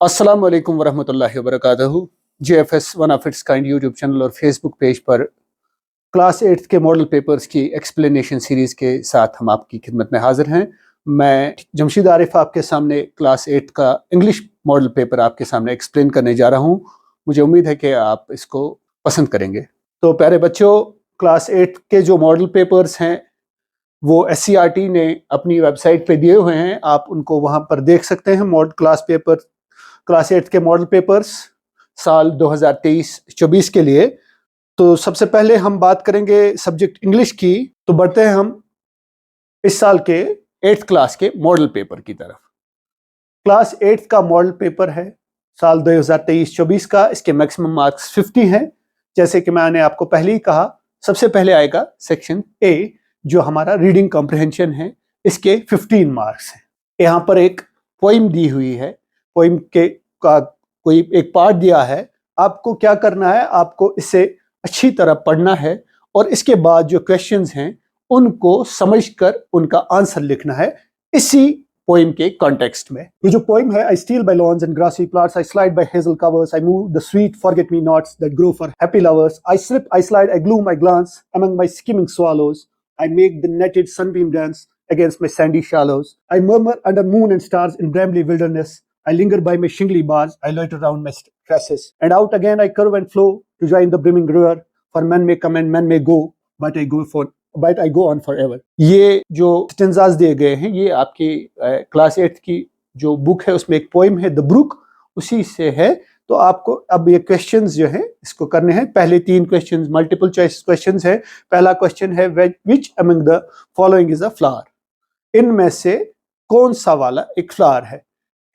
अस्सलाम वालेकुम वरहमतुल्लाहि वबरकातुहू। JFS one of its kind YouTube channel और फेसबुक पेज पर क्लास 8 के मॉडल पेपर्स की एक्सप्लेनेशन सीरीज़ के साथ हम आपकी खिदमत में हाजिर हैं। मैं जमशीद आरिफ आपके सामने क्लास 8 का इंग्लिश मॉडल पेपर आपके सामने एक्सप्लेन करने जा रहा हूँ। मुझे उम्मीद है कि आप इसको पसंद करेंगे। तो प्यारे बच्चों, क्लास 8 के जो मॉडल पेपर्स हैं वो SCERT ने अपनी वेबसाइट पे दिए हुए हैं, आप उनको वहाँ पर देख सकते हैं। क्लास 8 के मॉडल पेपर्स साल 2023-24 के लिए। तो सबसे पहले हम बात करेंगे सब्जेक्ट इंग्लिश की। तो बढ़ते हैं हम इस साल के 8th क्लास के मॉडल पेपर की तरफ। क्लास 8 का मॉडल पेपर है साल 2023-24 का। इसके मैक्सिमम मार्क्स 50 हैं। जैसे कि मैंने आपको पहले ही कहा, सबसे पहले आएगा सेक्शन A जो हमारा रीडिंग कॉम्प्रिहेंशन है। इसके 15 मार्क्स हैं। यहाँ पर एक पोइम दी हुई है, पोइम के का कोई एक पार्ट दिया है। आपको क्या करना है, आपको इसे अच्छी तरह पढ़ना है और इसके बाद जो क्वेश्चंस हैं उनको समझकर उनका आंसर लिखना है इसी पोइम के कॉन्टेक्स्ट में। ये जो पोइम है, I steal by lawns and grassy plants, I slide by hazel covers, I move the sweet forget me nots that grow for happy lovers, I slip, I slide, I gloom, I glance among my skimming swallows, I make the netted sunbeam dance against my sandy shallows. I murmur under moon and stars in brambly wilderness. I linger by my shingly bars. I loiter round my tresses. And out again I curve and flow to join the brimming river. For men may come and men may go, but I go on forever. ये जो stanzas दिए गए हैं, ये आपकी class 8 की जो book है उसमें एक पोइम है, द ब्रुक, उसी से है। तो आपको अब ये क्वेश्चंस जो हैं इसको करने हैं। पहले 3 क्वेश्चंस मल्टीपल चॉइस क्वेश्चंस है। पहला क्वेश्चन है, which among the following is a flower? इनमें से कौन सा वाला एक फ्लावर है?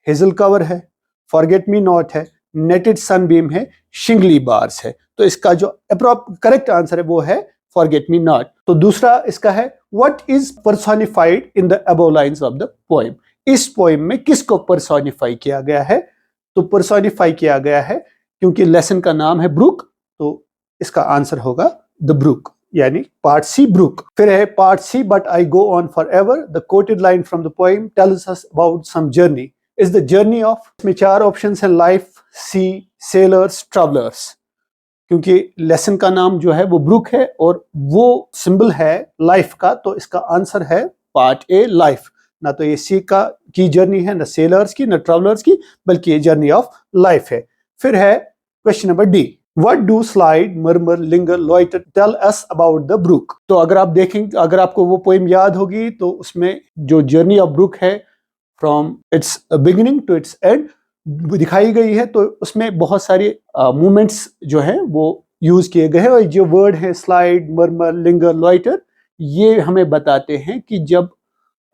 हेजल कवर है, फॉरगेट मी नॉट है, नेटेड सनबीम है, शिंगली बार्स है। तो इसका जो करेक्ट आंसर है वो है फॉरगेट मी नॉट। तो दूसरा इसका है, what is personified in the above lines of the poem? इस पोएम में किसको पर्सोनिफाई किया गया है? तो पर्सोनिफाई किया गया है, क्योंकि लेसन का नाम है ब्रुक, तो इसका आंसर होगा द ब्रुक, यानी पार्ट सी ब्रुक। फिर है part C, but I go on forever, the quoted line from the poem tells us about some journey, is the journey of. इसमें 4 ऑप्शंस हैं, life, sea, sailors, travellers. क्योंकि lesson का नाम जो है वो ब्रुक है और वो सिंबल है लाइफ का, तो इसका आंसर है पार्ट ए, लाइफ। ना तो ये सी की जर्नी है, ना सेलर्स की, ना ट्रैवलर्स की, बल्कि ये जर्नी ऑफ लाइफ है। फिर है question number D, what do slide, murmur, linger, loiter tell us about the brook? तो अगर आप देखेंगे, अगर आपको वो पोएम याद होगी, तो उसमें जो जर्नी ऑफ ब्रुक है from its beginning to its end दिखाई गई है। तो उसमें बहुत सारे मूवमेंट्स जो हैं वो यूज किए गए हैं। और जो वर्ड है स्लाइड, मर्मर, लिंगर, लॉइटर, ये हमें बताते हैं कि जब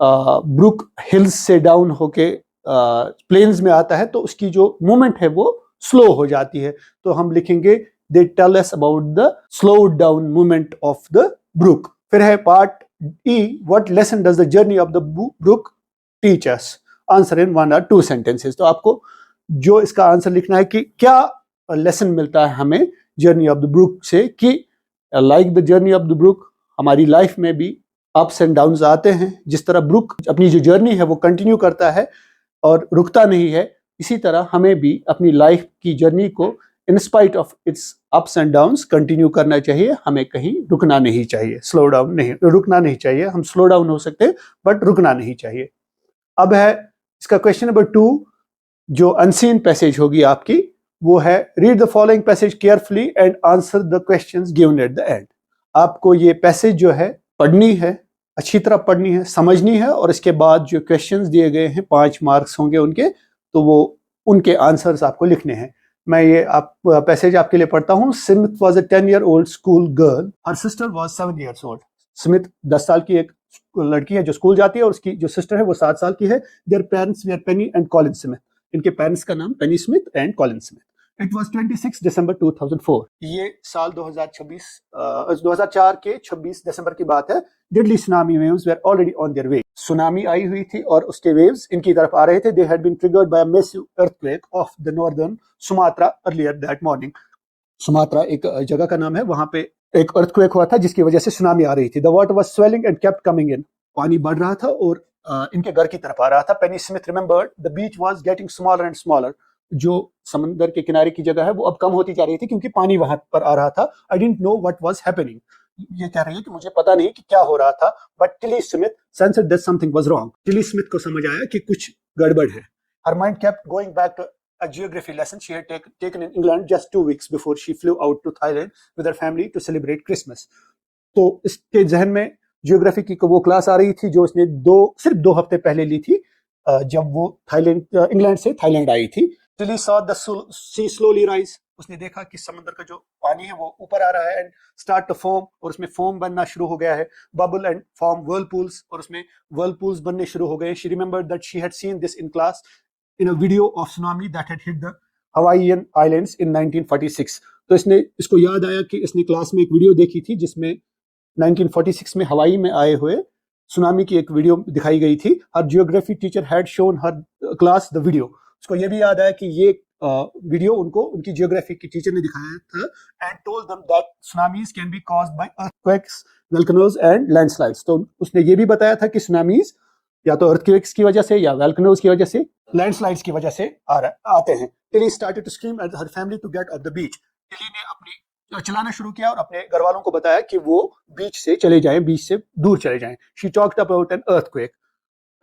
ब्रुक हिल्स से डाउन होके प्लेन्स में आता है तो उसकी जो मूवमेंट है वो स्लो हो जाती है। तो हम लिखेंगे they tell us about the slow down movement of the brook. फिर है part E, what lesson does the journey of the brook teach us? Answer in 1 or 2 sentences. तो आपको जो इसका आंसर लिखना है कि क्या लेसन मिलता है हमें जर्नी ऑफ द ब्रुक से, कि like the journey of the brook हमारी लाइफ में भी अप्स एंड डाउन्स आते हैं। जिस तरह ब्रुक अपनी जो जर्नी है वो कंटिन्यू करता है और रुकता नहीं है, इसी तरह हमें भी अपनी लाइफ की जर्नी को in spite of its ups and downs continue करना चाहिए। हमें कहीं रुकना नहीं चाहिए, स्लो डाउन नहीं, रुकना नहीं चाहिए। हम स्लो डाउन हो सकते हैं बट रुकना नहीं चाहिए। अब है इसका क्वेश्चन नंबर 2, जो अनसीन पैसेज होगी आपकी, वो है, read the following passage carefully and answer the questions given at the end. आपको ये पैसेज जो है पढ़नी है, अच्छी तरह पढ़नी है, समझनी है, और इसके बाद जो क्वेश्चंस दिए गए हैं 5 मार्क्स होंगे उनके, तो वो उनके आंसर्स आपको लिखने हैं। मैं ये पैसेज आपके लिए पढ़ता हूँ। Smith was a 10-year-old school girl, her sister was 7 years old। Smith 10 साल की एक लड़की है जो स्कूल जाती है और उसकी जो सिस्टर है वो 7 साल की है। Their parents were Penny and Colin Smith. इनके पेरेंट्स का नाम Penny Smith and Colin Smith. It was 26 December 2004। ये साल 2004 के 26 दिसंबर की बात है। Deadly tsunami waves were already on their way. Tsunami आई हुई थी और उसके वेव्स इनकी तरफ आ रहे थे। They had been triggered by a massive earthquake of the northern Sumatra earlier that morning. Sumatra एक जगह का नाम है, वहां पे एक अर्थक्वेक हुआ था जिसकी वजह से सुनामी आ रही थी। The water was swelling and kept coming in. पानी बढ़ रहा था और इनके घर की तरफ आ रहा था। Penny Smith remembered the beach was getting smaller and smaller. जो समंदर के किनारे की जगह है वो अब कम होती जा रही थी क्योंकि पानी वहां पर आ रहा था। I didn't know what was happening, ये कह रही है कि मुझे पता नहीं कि क्या हो रहा था, but Tilly Smith sensed that something was wrong. Tilly Smith को समझ आया कि कुछ गड़बड़ है। Her mind kept going back to a geography lesson she had taken in England just 2 weeks before she flew out to Thailand with her family to celebrate Christmas. तो इसके जहन में जियोग्राफी की वो क्लास आ रही थी जो उसने सिर्फ 2 हफ्ते पहले ली थी, जब वो इंग्लैंड से थाईलैंड आई थी। Till he saw the sea slowly rise, उसने देखा कि समंदर का जो पानी है वो ऊपर आ रहा है, एंड स्टार्ट टू फॉर्म, और उसमें फॉर्म बनना शुरू हो गया है, बबल एंड फॉर्म व्हर्लपूल्स, और उसमें व्हर्लपूल्स बनने शुरू हो गए। She remembered that she had seen this in class in a video of tsunami that had hit the Hawaiian Islands in 1946। तो इसको याद आया कि इसने क्लास में एक वीडियो देखी थी जिसमें 1946 में हवाई में आए हुए सुनामी की एक वीडियो दिखाई गई थी। Her geography teacher had shown her class the video. उसको ये भी याद आया कि ये वीडियो उनको उनकी जियोग्राफी की टीचर ने दिखाया था, and told them that tsunamis can be caused by earthquakes, volcanoes and landslides. तो उसने ये भी बताया था कि सुनामीज या तो अर्थक्वेक्स की वजह से या वोल्केनोज की वजह से, लैंडस्लाइड्स की वजह से आते हैं। Tilly started to scream at her family to get off the beach. Tilly ने अपनी चिल्लाना शुरू किया और अपने घर वालों को बताया कि वो बीच से चले जाएं, बीच से दूर चले जाएं। She talked about an earthquake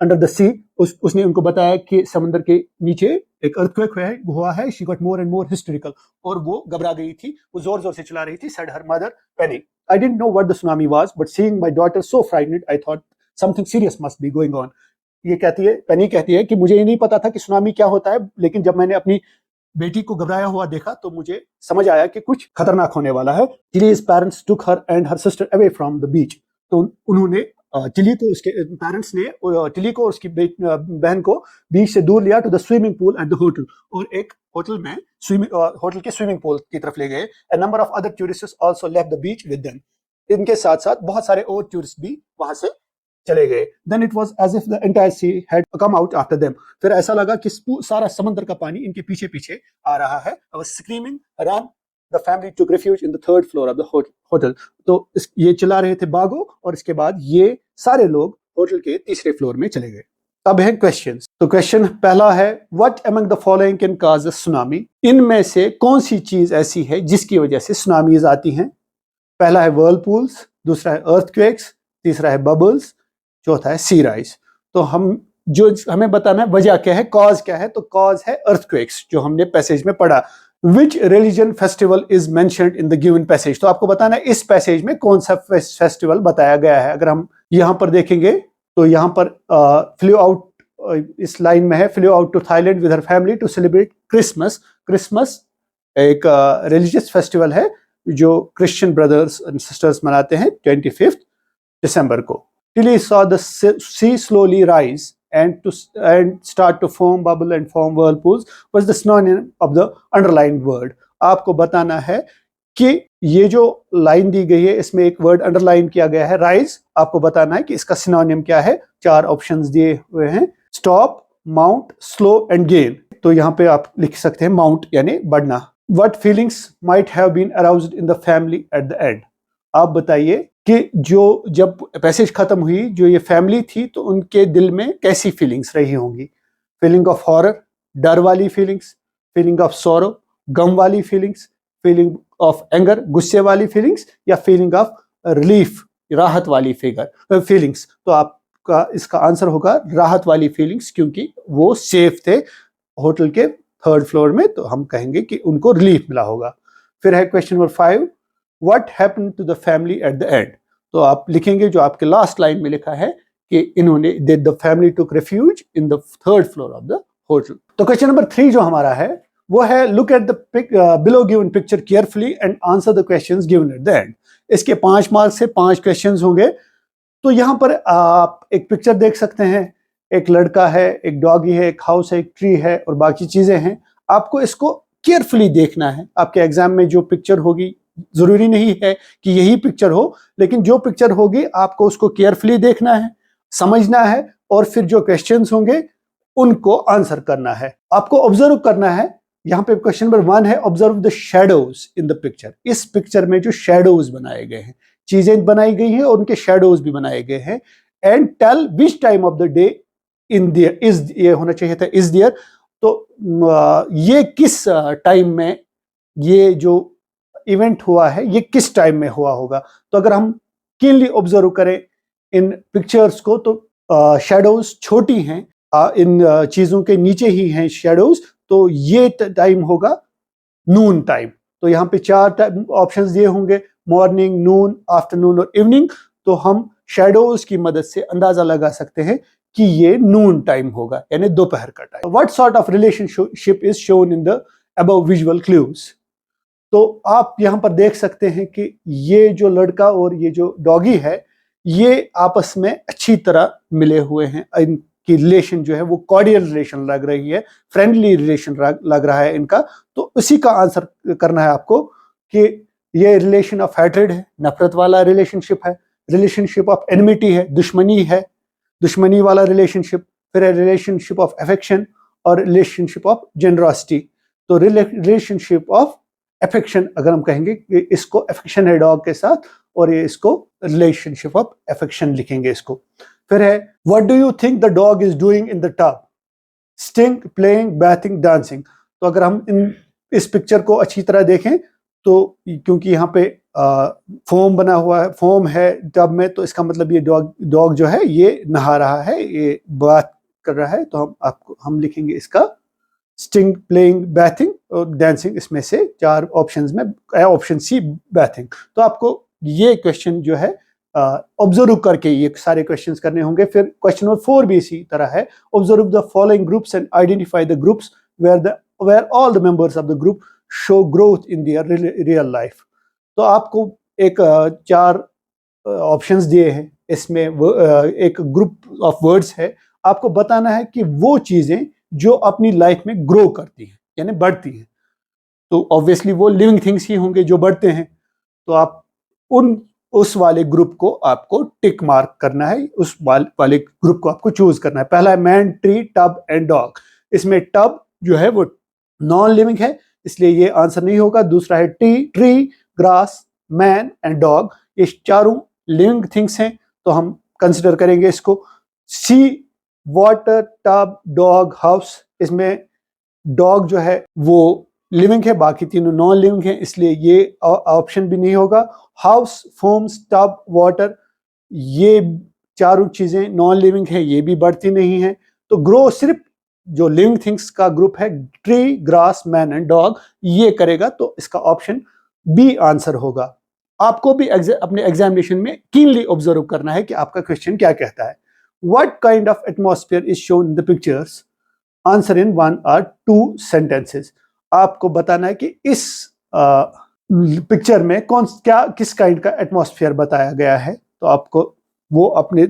under the sea. उसने उनको बताया कि समंदर के नीचे एक अर्थक्वेक हुआ है। She got more and more hysterical, और वो घबरा गई थी, वो जोर जोर से चिल्ला रही थी। Said her mother Penney, I didn't know what the tsunami was, but seeing my daughter so frightened I thought something serious must be going on. ये कहती है, पेनी कहती है कि मुझे ये नहीं पता था कि सुनामी क्या होता है, लेकिन जब मैंने अपनी बेटी को घबराया हुआ देखा तो मुझे समझ आया कि कुछ खतरनाक होने वाला है। टिली's parents took her and her sister away from the beach। तो उन्होंने टिली को, उसके पेरेंट्स ने टिली को और उसकी बहन को बीच से दूर लिया to the swimming pool at the hotel, और एक होटल में होटल के स्विमिंग पूल की तरफ ले गए। A number of other tourists also left the beach with them। इनके साथ साथ बहुत सारे और टूरिस्ट भी वहां से चले गए। Then it was as if the entire sea had come out after them। फिर ऐसा लगा कि सारा समंदर का पानी इनके पीछे पीछे आ रहा है। I was screaming, ran, the family took refuge in the third floor of the hotel। तो ये चिल्ला रहे थे भागो, और इसके बाद ये सारे लोग होटल के तीसरे फ्लोर में चले गए। अब है क्वेश्चंस। तो क्वेश्चन पहला है, what among the following can cause a tsunami? इनमें से कौन सी चीज ऐसी है जिसकी वजह से सुनामीज आती हैं? पहला है व्हर्लपूल्स, दूसरा है अर्थक्वेक्स, तीसरा है बबल्स, चौथा है सी राइज। तो हमें बताना है वजह क्या है, कॉज क्या है। तो कॉज है अर्थक्वेक्स, जो हमने पैसेज में पढ़ा। विच religion festival is mentioned in the given passage? तो आपको बताना है इस पैसेज में कौन सा फेस्टिवल बताया गया है। अगर हम यहाँ पर देखेंगे तो यहाँ पर फ्लू आउट, इस लाइन में है, flew out to Thailand with her family to celebrate Christmas. Christmas एक रिलीजियस फेस्टिवल है जो क्रिश्चियन ब्रदर्स एंड सिस्टर्स मनाते हैं 25 दिसंबर को। Till he saw the sea slowly rise and start to form bubble and form whirlpools was the synonym of the underlined word। आपको बताना है कि ये जो लाइन दी गई है इसमें एक वर्ड अंडरलाइन किया गया है, rise। आपको बताना है कि इसका सिनोनिम क्या है। 4 ऑप्शंस दिए हुए हैं, stop, mount, slow and gain. तो यहाँ पे आप लिख सकते हैं माउंट यानी बढ़ना। What feelings might have been aroused in the family at the end? आप बताइए कि जब पैसेज खत्म हुई, जो ये फैमिली थी, तो उनके दिल में कैसी फीलिंग्स रही होंगी? फीलिंग ऑफ हॉरर, डर वाली फीलिंग्स, फीलिंग ऑफ सॉरो, गम वाली फीलिंग्स, फीलिंग ऑफ एंगर, गुस्से वाली फीलिंग्स, या फीलिंग ऑफ रिलीफ, राहत वाली फीलिंग्स। तो आपका इसका आंसर होगा राहत वाली फीलिंग्स, क्योंकि वो सेफ थे होटल के 3rd फ्लोर में, तो हम कहेंगे कि उनको रिलीफ मिला होगा। फिर है question number 5, What happened to the family at the end? तो आप लिखेंगे जो आपके लास्ट लाइन में लिखा है कि इन्होंने the family took refuge in the 3rd floor of the hotel। तो क्वेश्चन नंबर 3 जो हमारा है वो है, look at the below given picture carefully and answer the questions given at the end। इसके 5 मार्क से 5 क्वेश्चंस होंगे। तो यहाँ पर आप एक पिक्चर देख सकते हैं, एक लड़का है, एक डॉगी है, एक हाउस है, एक ट्री है और बाकी चीजें हैं। आपको इसको केयरफुली देखना है। आपके एग्जाम में जो पिक्चर होगी, जरूरी नहीं है कि यही पिक्चर हो, लेकिन जो पिक्चर होगी आपको उसको केयरफुली देखना है, समझना है, और फिर जो क्वेश्चंस होंगे उनको आंसर करना है। आपको ऑब्जर्व करना है। यहाँ पे क्वेश्चन नंबर 1 है, observe the shadows in the picture. इस पिक्चर में जो शैडोज बनाए गए हैं, चीजें बनाई गई हैं और उनके शैडोज भी बनाए गए हैं। And tell which time of the day in there is, ये होना चाहिए था इज देयर, तो ये किस टाइम में ये जो इवेंट हुआ है ये किस टाइम में हुआ होगा। तो अगर हम कीनली ऑब्जर्व करें इन पिक्चर्स को तो शेडोज छोटी हैं, इन चीज़ों के नीचे ही हैं शेडोज, तो ये टाइम होगा नून टाइम। तो यहाँ पे 4 ऑप्शंस दिए होंगे, मॉर्निंग, नून, आफ्टरनून और इवनिंग। तो हम शेडोज की मदद से अंदाजा लगा सकते हैं कि ये नून टाइम होगा, यानी दोपहर का time. What sort of relationship is shown in the above visual clues. तो आप यहाँ पर देख सकते हैं कि ये जो लड़का और ये जो डॉगी है ये आपस में अच्छी तरह मिले हुए हैं। इनकी रिलेशन जो है वो कॉर्डियल रिलेशन लग रही है, फ्रेंडली रिलेशन लग रहा है इनका। तो इसी का आंसर करना है आपको कि ये रिलेशन ऑफ हैट्रेड है, नफरत वाला रिलेशनशिप है, रिलेशनशिप ऑफ एनिमिटी है, दुश्मनी है, दुश्मनी वाला रिलेशनशिप, फिर है रिलेशनशिप ऑफ अफेक्शन और रिलेशनशिप ऑफ जेनरॉसिटी। तो रिलेशनशिप ऑफ अफेक्शन अगर हम कहेंगे कि इसको अफेक्शन है डॉग के साथ, और ये इसको रिलेशनशिप ऑफ अफेक्शन लिखेंगे इसको। फिर है what do you think the dog is doing in the tub, sting, playing, bathing, dancing. तो अगर हम इस पिक्चर को अच्छी तरह देखें तो क्योंकि यहाँ पे फोम बना हुआ है, फोम है टब में, तो इसका मतलब ये डॉग जो है ये नहा रहा है, ये बात कर रहा है। तो हम लिखेंगे इसका स्टिंग, प्लेइंग, बैथिंग और डांसिंग। इसमें से 4 ऑप्शंस में ऑप्शन सी बैथिंग। तो आपको ये क्वेश्चन जो है ऑब्जर्व करके ये सारे क्वेश्चंस करने होंगे। फिर क्वेश्चन नंबर 4 भी इसी तरह है, observe the following groups and identify the groups where all the members of the group show growth in their real life. तो आपको एक 4 ऑप्शंस दिए हैं, इसमें एक ग्रुप ऑफ वर्ड्स है, आपको बताना है कि वो चीजें जो अपनी लाइफ में ग्रो करती हैं यानी बढ़ती हैं। तो ऑब्वियसली वो लिविंग थिंग्स ही होंगे जो बढ़ते हैं। तो आप उस वाले ग्रुप को आपको टिक मार्क करना है, उस वाले ग्रुप को आपको चूज करना है। पहला है man, tree, tub and dog. इसमें टब जो है वो नॉन लिविंग है, इसलिए ये आंसर नहीं होगा। दूसरा है tree, grass, man and dog, ये चारों लिविंग थिंग्स हैं, तो हम कंसिडर करेंगे इसको। सी, वाटर, टब, डॉग, हाउस। इसमें डॉग जो है वो लिविंग है, बाकी तीनों नॉन लिविंग है, इसलिए ये ऑप्शन भी नहीं होगा। हाउस, फोम्स, टब, वाटर, ये चारों चीजें नॉन लिविंग है, ये भी बढ़ती नहीं है। तो ग्रो सिर्फ जो लिविंग थिंग्स का ग्रुप है, tree, grass, man and dog, ये करेगा। तो इसका ऑप्शन बी आंसर होगा। आपको भी अपने एग्जामिनेशन में कीनली ऑब्जर्व करना है कि आपका क्वेश्चन क्या कहता है। What kind of atmosphere is shown in the pictures? Answer in 1 or 2 sentences. आपको बताना है कि इस पिक्चर में किस काइंड का एटमॉस्फेयर बताया गया है। तो आपको वो अपने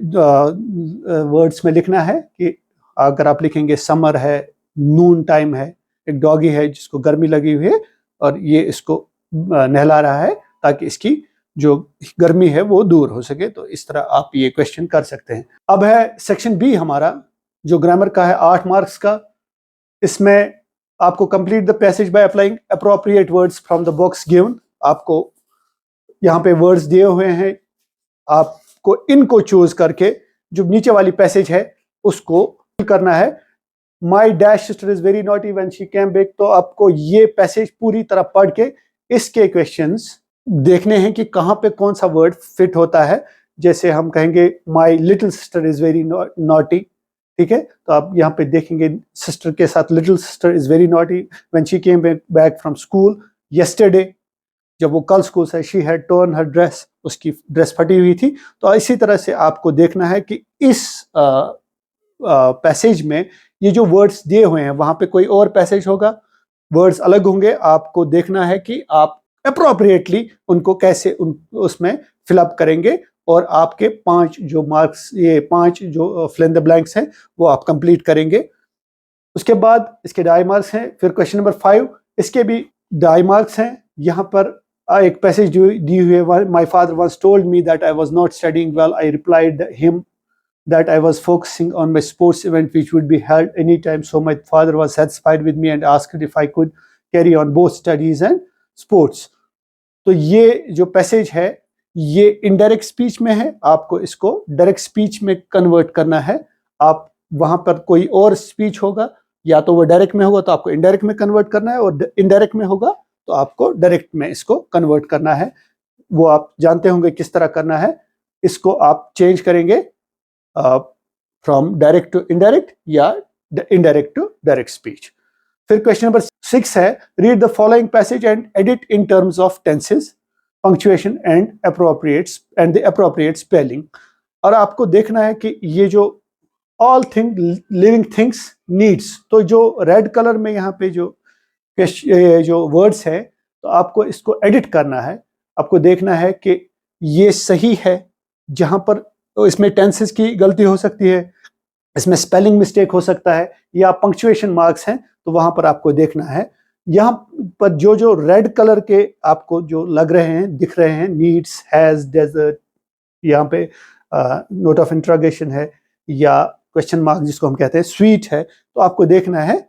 वर्ड्स में लिखना है कि अगर आप लिखेंगे समर है, नून टाइम है, एक डॉगी है जिसको गर्मी लगी हुई है और ये इसको नहला रहा है ताकि इसकी जो गर्मी है वो दूर हो सके। तो इस तरह आप ये क्वेश्चन कर सकते हैं। अब है सेक्शन बी हमारा, जो ग्रामर का है 8 मार्क्स का। इसमें आपको complete the passage by applying appropriate words from the box given. आपको यहाँ पे वर्ड्स दिए हुए हैं, आपको इनको चूज करके जो नीचे वाली पैसेज है उसको करना है। माई dash sister is very naughty when she came back. तो आपको ये पैसेज पूरी तरह पढ़ के इसके क्वेश्चंस देखने हैं कि कहाँ पे कौन सा वर्ड फिट होता है। जैसे हम कहेंगे my little sister is very naughty, ठीक है, तो आप यहाँ पे देखेंगे सिस्टर के साथ little sister is very naughty when she came back from school yesterday. जब वो कल स्कूल से, she had torn her dress, उसकी ड्रेस फटी हुई थी। तो इसी तरह से आपको देखना है कि इस पैसेज में ये जो वर्ड्स दिए हुए हैं वहां पे कोई और पैसेज होगा, वर्ड्स अलग होंगे। आपको देखना है कि आप अप्रोप्रिएटली उनको कैसे उसमें फिलअप करेंगे और आपके 5 जो मार्क्स, ये 5 जो फिल इन द ब्लैंक्स हैं वो आप कंप्लीट करेंगे। उसके बाद इसके 2.5 मार्क्स हैं। फिर क्वेश्चन नंबर 5, इसके भी 2.5 मार्क्स हैं। यहाँ पर एक पैसेज दी हुई है, my father once told me that I was not studying well, I replied him that I was focusing on my sports event which would be held anytime, so my father was satisfied with me and asked if I could carry on both studies and sports. तो ये जो passage है ये indirect speech में है, आपको इसको direct speech में कन्वर्ट करना है। आप वहां पर कोई और स्पीच होगा या तो वो डायरेक्ट में होगा तो आपको इनडायरेक्ट में कन्वर्ट करना है, और इनडायरेक्ट में होगा तो आपको डायरेक्ट में इसको कन्वर्ट करना है। वो आप जानते होंगे किस तरह करना है। इसको आप चेंज करेंगे फ्रॉम डायरेक्ट टू इनडायरेक्ट या इनडायरेक्ट टू डायरेक्ट स्पीच। फिर क्वेश्चन नंबर 6 है, read the following passage and edit in terms of tenses, punctuation and the appropriate spelling. और आपको देखना है कि ये जो all thing living things needs, तो जो रेड कलर में यहाँ पे जो वर्ड्स है, तो आपको इसको एडिट करना है। आपको देखना है कि ये सही है, जहां पर तो इसमें टेंसेस की गलती हो सकती है, इसमें स्पेलिंग मिस्टेक हो सकता है, या पंक्चुएशन मार्क्स हैं, तो वहां पर आपको देखना है। यहाँ पर जो जो रेड कलर के आपको जो लग रहे हैं, दिख रहे हैं, नीड्स, हैज, डेजर्ट, यहाँ पे नोट ऑफ इंट्रोगेशन है, या क्वेश्चन मार्क जिसको हम कहते हैं, स्वीट है, तो आपको देखना है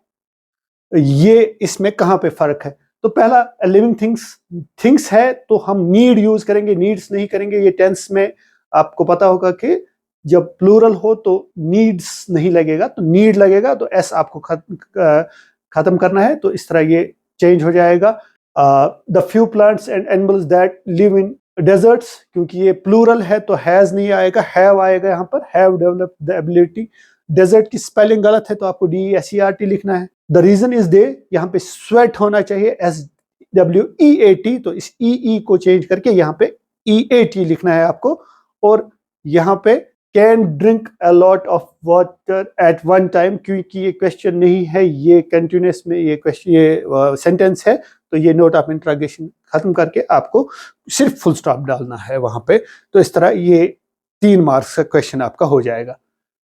ये इसमें कहाँ पे फर्क है। तो पहला लिविंग थिंग्स है तो हम नीड यूज करेंगे, नीड्स नहीं करेंगे। ये टेंस में आपको पता होगा कि जब प्लूरल हो तो नीड्स नहीं लगेगा, तो नीड लगेगा, तो एस आपको खत्म करना है। तो इस तरह ये चेंज हो जाएगा। The few plants and animals that live in desserts, क्योंकि ये प्लूरल है तो हैज नहीं आएगा, हैव आएगा यहाँ पर, have developed the ability. Desert की स्पेलिंग गलत है तो आपको DESERT लिखना है। द रीजन इज दे, यहाँ पे स्वेट होना चाहिए SWEAT, तो इस EE को चेंज करके यहाँ पे EAT लिखना है आपको। और यहाँ पे can drink a lot of water at one time, क्योंकि ये क्वेश्चन नहीं है, ये कंटिन्यूस में ये क्वेश्चन, ये सेंटेंस है, तो ये नोट ऑफ इंट्रोगेशन खत्म करके आपको सिर्फ फुल स्टॉप डालना है वहां पे। तो इस तरह ये 3 मार्क्स का क्वेश्चन आपका हो जाएगा।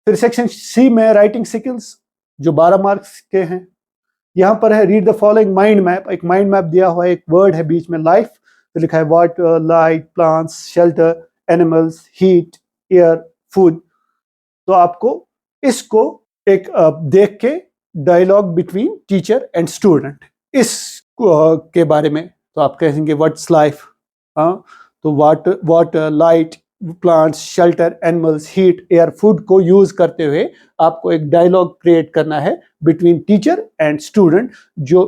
फिर सेक्शन C में राइटिंग स्किल्स जो 12 मार्क्स के हैं, यहाँ पर है read the following mind map. एक माइंड मैप दिया हुआ है, एक वर्ड है बीच में लाइफ, तो लिखा है water, light, plants, shelter, animals, heat, air, food. तो आपको इसको एक देख के dialogue between teacher and student इस के बारे में, तो आप कहेंगे व्हाट्स लाइफ, तो water, light, plants, shelter, animals, heat, air, food को यूज करते हुए आपको एक डायलॉग क्रिएट करना है बिटवीन टीचर एंड स्टूडेंट। जो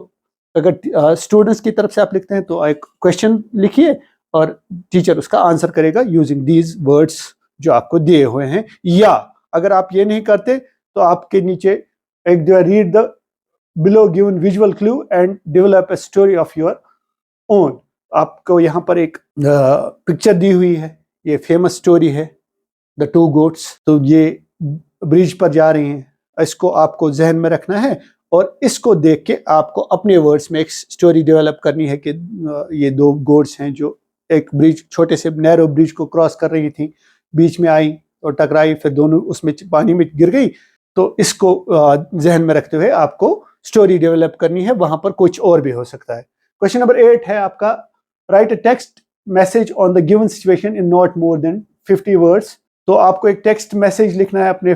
अगर स्टूडेंट्स की तरफ से आप लिखते हैं तो एक क्वेश्चन लिखिए और टीचर उसका आंसर करेगा यूजिंग दीज वर्ड्स जो आपको दिए हुए हैं। या अगर आप ये नहीं करते तो आपके नीचे एक read the below given visual clue and develop a story of your own. आपको यहाँ पर एक पिक्चर दी हुई है, ये फेमस स्टोरी है द 2 गोट्स। तो ये ब्रिज पर जा रही हैं, इसको आपको जहन में रखना है और इसको देख के आपको अपने वर्ड्स में एक स्टोरी डेवलप करनी है कि ये 2 गोट्स हैं जो एक ब्रिज, छोटे से नैरो ब्रिज को क्रॉस कर रही थी, बीच में आई और टकराई, फिर दोनों उसमें पानी में गिर गई। तो इसको जहन में रखते हुए आपको स्टोरी डेवलप करनी है, वहां पर कुछ और भी हो सकता है। क्वेश्चन नंबर 8 है आपका right a text message on the given situation in not more than 50 words. तो आपको एक टेक्स्ट मैसेज लिखना है अपने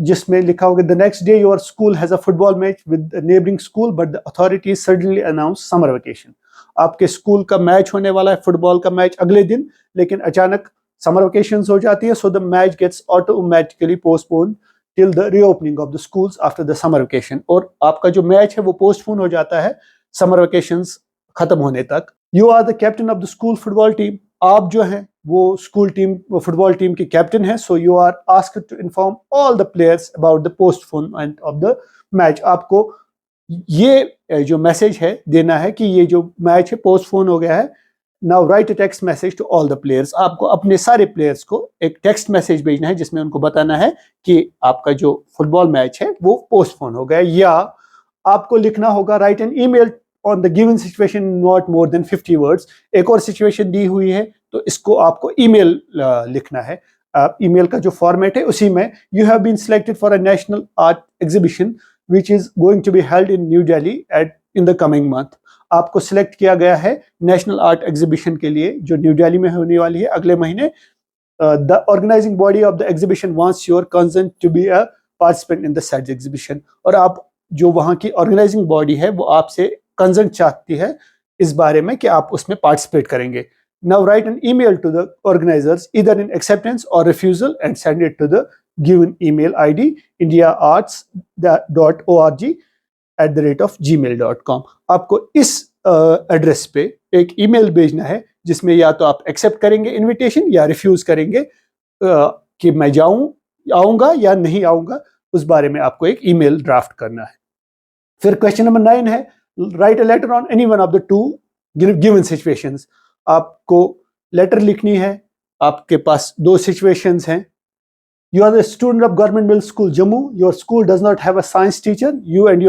जिसमें लिखा होगा the next day your school has a football match with neighbouring school but the authorities suddenly announce summer vacation. आपके स्कूल का मैच होने वाला है, फुटबॉल का मैच अगले दिन, लेकिन अचानक समर वेकेशंस हो जाती है, so the match gets automatically postpone till the reopening of the schools after the summer vacation. और आपका जो मैच है वो पोस्टपोन हो जाता है समर वेकेशंस खत्म होने तक। You are the captain of the school football team. आप जो हैं वो स्कूल टीम, फुटबॉल टीम के कैप्टन हैं। So you are asked to inform all the players about the postponement of the match. आपको ये जो मैसेज है देना है कि ये जो मैच है पोस्टपोन हो गया है। Now write a text message to all the players. आपको अपने सारे प्लेयर्स को एक टेक्स्ट मैसेज भेजना है जिसमें उनको बताना है कि आपका जो फुटबॉल मैच है वो पोस्टपोन हो गया। या आपको लिखना होगा write an email on the given situation not more than 50 words. एक और सिचुएशन दी हुई है तो इसको आपको ईमेल लिखना है। ईमेल का जो फॉर्मेट है उसी में you have been selected for a national art exhibition which is going to be held in New Delhi in the coming month। आपको सिलेक्ट किया गया है नेशनल आर्ट एग्जीबिशन के लिए जो न्यू दिल्ली में होने वाली है अगले महीने। The organising body of the exhibition wants your consent to be a participant in the said exhibition. और आप जो वहाँ की ऑर्गेनाइजिंग बॉडी है वो आपसे कंसेंट चाहती है इस बारे में कि आप उसमें पार्टिसिपेट करेंगे। Now write an email to the organizers either in acceptance or refusal and send it to the given email ID indiaarts.org@gmail.com। आपको इस एड्रेस पे एक ईमेल भेजना है जिसमें या तो आप एक्सेप्ट करेंगे इनविटेशन या रिफ्यूज करेंगे कि मैं आऊंगा या नहीं आऊंगा, उस बारे में आपको एक ईमेल ड्राफ्ट करना है। फिर क्वेश्चन नंबर 9 है right a later on any one of the two given situations. आपको लेटर लिखनी है, आपके पास दो सिचुएशंस हैं। You are the student of Government Middle School, Jammu. Your school does not have a science teacher. You and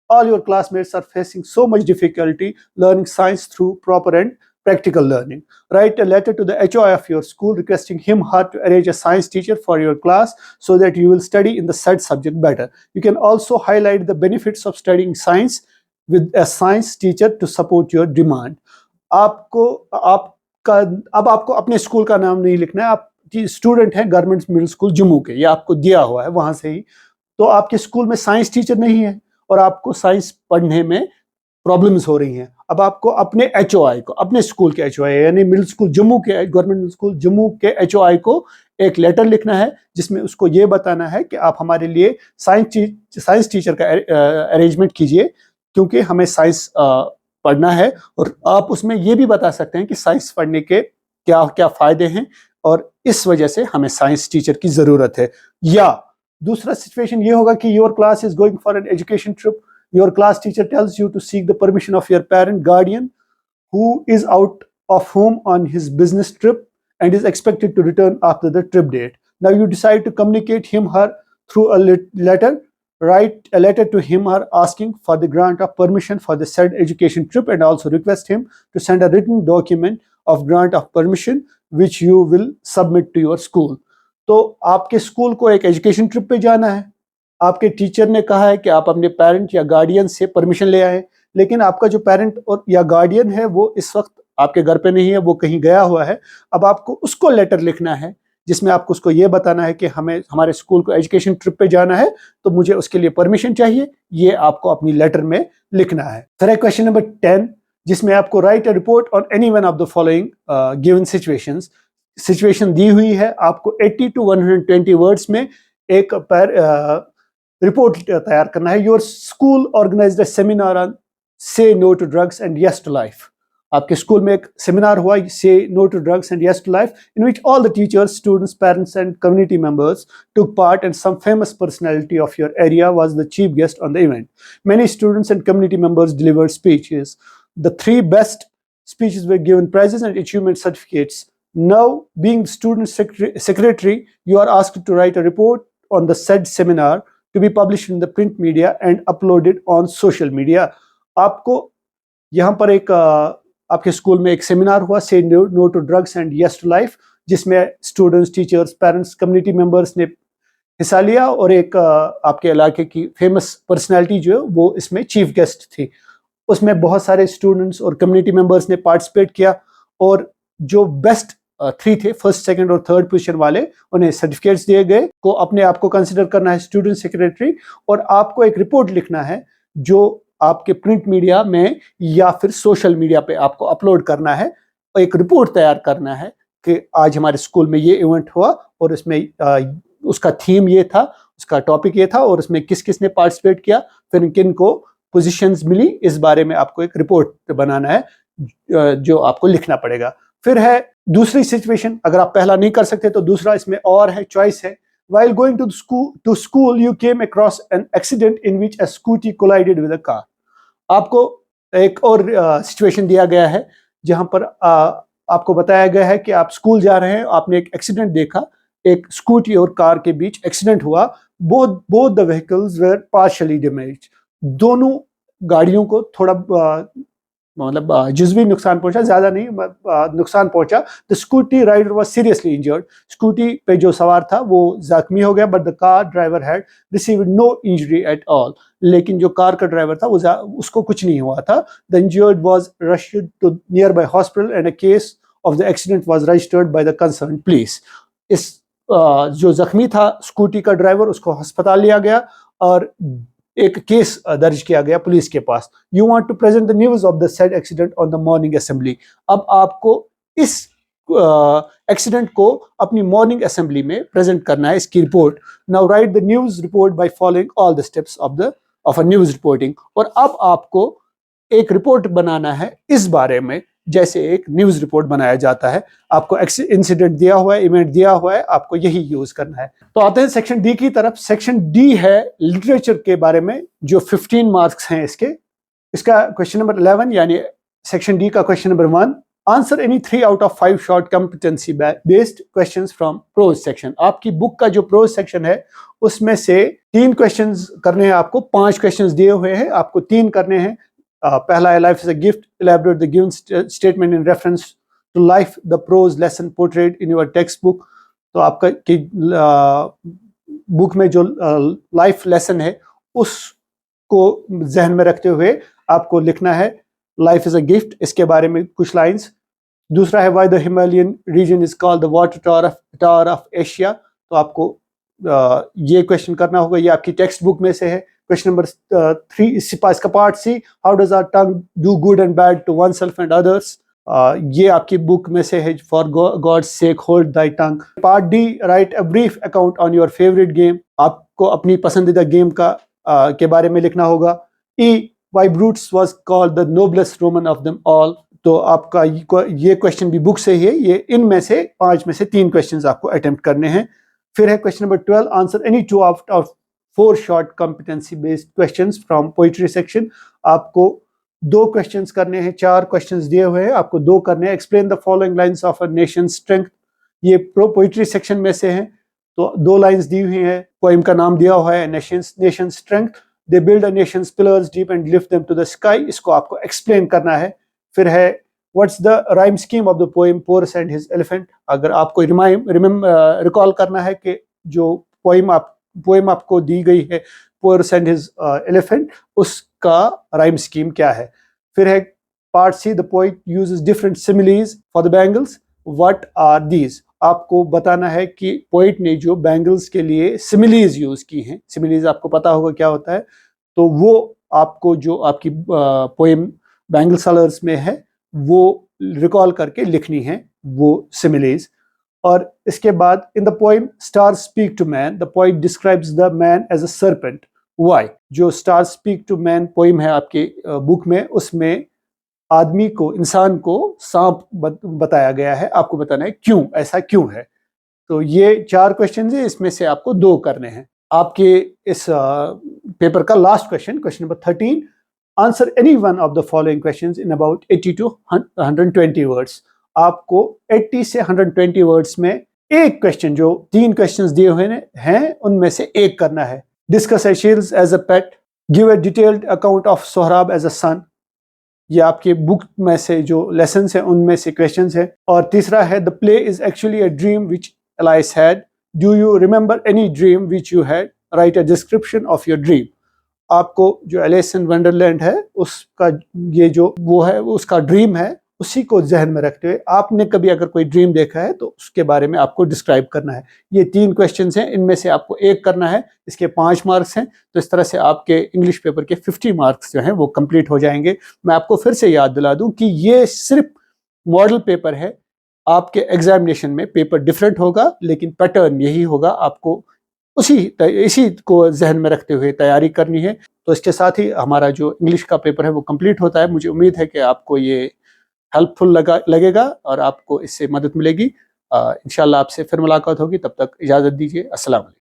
all your classmates are facing so much difficulty learning science through proper and practical learning. Write a letter to the HOI of your school requesting him/her to arrange a science teacher for your class so that you will study in the said subject better. You can also highlight the benefits of studying science with a science teacher to support your demand. अब आपको अपने school का नाम नहीं लिखना है। आप student हैं गवर्नमेंट मिडिल स्कूल जम्मू के, या आपको दिया हुआ है वहां से ही, तो आपके स्कूल में साइंस टीचर नहीं है और आपको साइंस पढ़ने में प्रॉब्लम्स हो रही हैं। अब आपको अपने HOI को, अपने स्कूल के HOI यानी मिडिल स्कूल जम्मू के, गवर्नमेंट मिडिल स्कूल जम्मू के HOI को एक लेटर लिखना है जिसमें उसको ये बताना है कि आप हमारे लिए साइंस टीचर का अरेंजमेंट कीजिए क्योंकि हमें साइंस पढ़ना है। और आप उसमें ये भी बता सकते हैं कि साइंस पढ़ने के क्या क्या फायदे हैं और इस वजह से हमें साइंस टीचर की जरूरत है। या दूसरा सिचुएशन ये होगा कि your class is going for an education trip, your class teacher tells you to seek the permission of your parent guardian who is out of home on his business trip and is expected to return after the trip date. Now you decide to communicate him/her through a letter. Write a letter to him/her asking for the grant of permission for the said education trip and also request him to send a written document of grant of permission which you will submit to your school. तो आपके school को एक education trip पे जाना है, आपके teacher ने कहा है कि आप अपने पेरेंट या गार्डियन से परमिशन ले आए, लेकिन आपका जो पेरेंट और या गार्डियन है वो इस वक्त आपके घर पे नहीं है, वो कहीं गया हुआ है। अब आपको उसको लेटर लिखना है जिसमें आपको उसको ये बताना है कि हमें हमारे स्कूल को एजुकेशन ट्रिप पे जाना है तो मुझे उसके लिए परमिशन चाहिए, ये आपको अपनी लेटर में लिखना है। फिर है क्वेश्चन नंबर 10 जिसमें आपको write a report on any one of the following given situations. Situation दी हुई है, आपको 80 to 120 वर्ड्स में एक रिपोर्ट तैयार करना है। Your school organised a seminar on say no to drugs and yes to life. आपके स्कूल में एक सेमिनार हुआ say no to drugs and yes to life in which all the teachers, students, parents and community members took part and some famous personality of your area was the chief guest on the event. Many students and community members delivered speeches. The 3 best speeches were given prizes and achievement certificates. Now, being student secretary, you are asked to write a report on the said seminar to be published in the print media and uploaded on social media. आपको यहाँ पर एक आपके school में एक seminar हुआ say no to drugs and yes to life, जिसमें students, teachers, parents, community members ने हिस्सा लिया और एक आपके इलाके की फेमस पर्सनालिटी जो है वो इसमें चीफ गेस्ट थी। उसमें बहुत सारे स्टूडेंट्स और कम्युनिटी मेंबर्स ने पार्टिसिपेट किया और जो बेस्ट 3 थे, फर्स्ट, सेकंड और थर्ड पोजीशन वाले, उन्हें सर्टिफिकेट्स दिए गए। को अपने आप को कंसिडर करना है स्टूडेंट सेक्रेटरी और आपको एक रिपोर्ट लिखना है जो आपके प्रिंट मीडिया में या फिर सोशल मीडिया पे आपको अपलोड करना है। एक रिपोर्ट तैयार करना है कि आज हमारे स्कूल में ये इवेंट हुआ और इसमें उसका थीम ये था, उसका टॉपिक ये था और उसमें किस किस ने पार्टिसिपेट किया, फिर किन को पोजीशंस मिली, इस बारे में आपको एक रिपोर्ट बनाना है जो आपको लिखना पड़ेगा। फिर है दूसरी सिचुएशन, अगर आप पहला नहीं कर सकते तो दूसरा इसमें और है, चॉइस है। While going to school, you came across an accident in which a scooty collided with a car. आपको एक और सिचुएशन दिया गया है जहां पर आपको बताया गया है कि आप स्कूल जा रहे हैं, आपने एक एक्सीडेंट देखा, एक स्कूटी और कार के बीच एक्सीडेंट हुआ। both the vehicles were partially damaged. दोनों गाड़ियों को थोड़ा मतलब जुज़वी नुकसान पहुंचा, ज्यादा नहीं नुकसान पहुंचा। The scooty rider was seriously injured. Scooty पे जो सवार था वो जख्मी हो गया, but the car driver had received no injury at all. लेकिन जो कार का ड्राइवर था उसको कुछ नहीं हुआ था। The injured was rushed to nearby hospital and a case of the accident was registered by the concern police. इस जो जख्मी था स्कूटी का ड्राइवर, उसको अस्पताल लिया गया और एक केस दर्ज किया गया पुलिस के पास। You want to present the news of the said accident on the morning assembly. अब आपको इस एक्सीडेंट को अपनी मॉर्निंग असेंबली में प्रेजेंट करना है, इसकी report. Now right the news report by following all the steps of a news reporting. और अब आपको एक रिपोर्ट बनाना है इस बारे में जैसे एक न्यूज रिपोर्ट बनाया जाता है। आपको इंसिडेंट दिया हुआ है, इवेंट दिया हुआ है, आपको यही यूज करना है। तो आते हैं सेक्शन डी की तरफ। सेक्शन डी है लिटरेचर के बारे में, जो 15 मार्क्स हैं इसका क्वेश्चन नंबर 11 यानी सेक्शन डी का question number 1, answer any 3 out of 5 short competency based questions from pros section. आपकी बुक का जो प्रोज सेक्शन है उसमें से 3 क्वेश्चंस करने हैं आपको। 5 क्वेश्चंस दिए हुए हैं, आपको 3 करने हैं। पहला है life is a gift, elaborate the given statement in reference to life, the prose lesson portrait in your text book. तो आपका बुक में जो लाइफ लेसन है उसको जहन में रखते हुए आपको लिखना है लाइफ इज अ गिफ्ट, इसके बारे में कुछ लाइंस। दूसरा है why the Himalayan region is called the water tower of Asia. तो आपको ये क्वेश्चन करना होगा, ये आपकी टेक्स्ट बुक में से है। क्वेश्चन नंबर 3 इसका part C, how does our tongue do good and bad to oneself and others. ये आपकी बुक में से है, for God's sake hold thy tongue. Part D, write a brief account on your favourite game. आपको अपनी पसंदीदा game के बारे में लिखना होगा। ई, Why Brutus was called the noblest Roman of them all। तो आपका ये क्वेश्चन भी बुक से ही है। ये इनमें से 5 में से 3 क्वेश्चंस आपको अटेम्प्ट करने हैं। फिर है question number 12, answer any 2 out of 4 short competency based questions from poetry section. आपको 2 क्वेश्चंस करने हैं, 4 क्वेश्चंस दिए हुए हैं, आपको 2 करने हैं। Explain the following lines of a nation strength, ये पोइट्री सेक्शन में से है। तो 2 लाइंस दी हुई हैं, पोइम का नाम दिया हुआ है nation strength. They build a nation's pillars deep and lift them to the sky। इसको आपको एक्सप्लेन करना है। फिर है what's the rhyme scheme of the poem Porus and his elephant. अगर आपको रिकॉल करना है कि जो पोएम आपको दी गई है पोरस एंड हिज एलिफेंट, उसका राइम स्कीम क्या है। फिर है part C, the poet uses different similes for the bangles, what are these. आपको बताना है कि पोइट ने जो बैंगल्स के लिए सिमिलीज यूज की हैं, सिमिलीज आपको पता होगा क्या होता है, तो वो आपको जो आपकी पोएम बैंगल सलर्स में है वो रिकॉल करके लिखनी है, वो सिमिलीज। और इसके बाद in the poem stars speak to man, the poet describes the man as a serpent, why. जो stars speak to man poem है आपके बुक में, उसमें आदमी को, इंसान को सांप बताया गया है। आपको बताना है क्यों, ऐसा क्यों है। तो ये 4 क्वेश्चन है, इसमें से आपको 2 करने हैं। आपके इस पेपर का last question number 13, answer any one of the following questions in about 80 to 120 words. आपको 80 से 120 वर्ड्स में एक क्वेश्चन, जो 3 क्वेश्चंस दिए हुए हैं उनमें से एक करना है। डिस्कस एशियल्स as a pet, give a detailed account of Sohrab as a son. ये आपके बुक में से जो लेसन्स हैं उनमें से क्वेश्चंस है। और तीसरा है the play is actually a dream which alias had, do you remember any dream which you had, right a description of your dream. आपको जो एलिस इन वंडरलैंड है उसका ये जो वो है उसका ड्रीम है, उसी को जहन में रखते हुए आपने कभी अगर कोई ड्रीम देखा है तो उसके बारे में आपको डिस्क्राइब करना है। ये 3 क्वेश्चंस हैं, इनमें से आपको एक करना है, इसके 5 मार्क्स हैं। तो इस तरह से आपके इंग्लिश पेपर के 50 मार्क्स जो हैं वो कंप्लीट हो जाएंगे। मैं आपको फिर से याद दिला दूं कि ये सिर्फ मॉडल पेपर है, आपके एग्जामिनेशन में पेपर डिफरेंट होगा लेकिन पैटर्न यही होगा। आपको इसी को जहन में रखते हुए तैयारी करनी है। तो इसके साथ ही हमारा जो इंग्लिश का पेपर है वो कंप्लीट होता है। मुझे उम्मीद है कि आपको ये हेल्पफुल लगेगा और आपको इससे मदद मिलेगी। इंशाल्लाह आपसे फिर मुलाकात होगी, तब तक इजाज़त दीजिए। अस्सलाम वालेकुम।